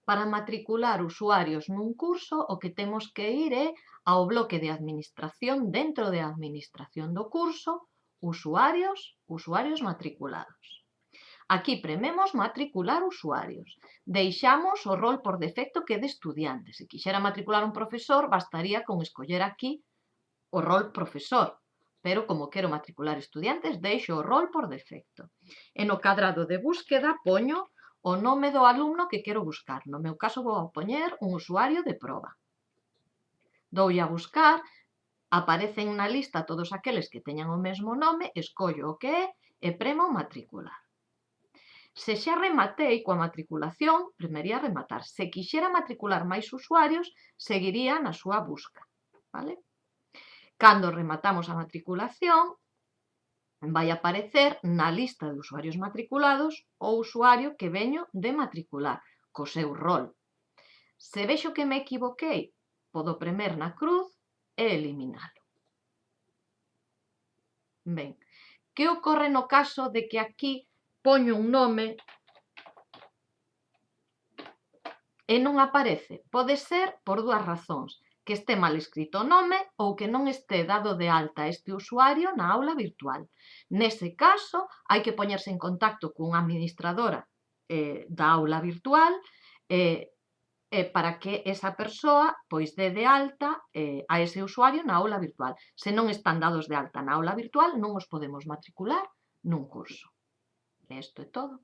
Para matricular usuarios nun curso, o que temos que ir é ao bloque de administración dentro de administración do curso, usuarios matriculados. Aquí prememos matricular usuarios. Deixamos o rol por defecto que é de estudiante. Se quixera matricular un profesor, bastaría con escoller aquí o rol profesor. Pero como quero matricular estudiantes, deixo o rol por defecto. E no cadrado de búsqueda poño o nome do alumno que quero buscar. No meu caso vou poñer un usuario de proba. Doulle a buscar, aparecen na lista todos aqueles que teñan o mesmo nome, escollo o que é e premo matricular. Se xa rematei coa matriculación, premería rematar. Se quixera matricular máis usuarios, seguiría na súa busca. Vale? Cando rematamos a matriculación, vai aparecer na lista de usuarios matriculados o usuario que veño de matricular, co seu rol. Se vexo que me equivoquei, podo premer na cruz e eliminalo. Ben, que ocorre no caso de que aquí poño un nome e non aparece? Pode ser por dúas razóns: que este mal escrito o nome ou que non este dado de alta este usuario na aula virtual. Nese caso, hai que poñerse en contacto cunha administradora da aula virtual para que esa persoa pois dé de alta a ese usuario na aula virtual. Se non están dados de alta na aula virtual, non os podemos matricular nun curso. E isto é todo.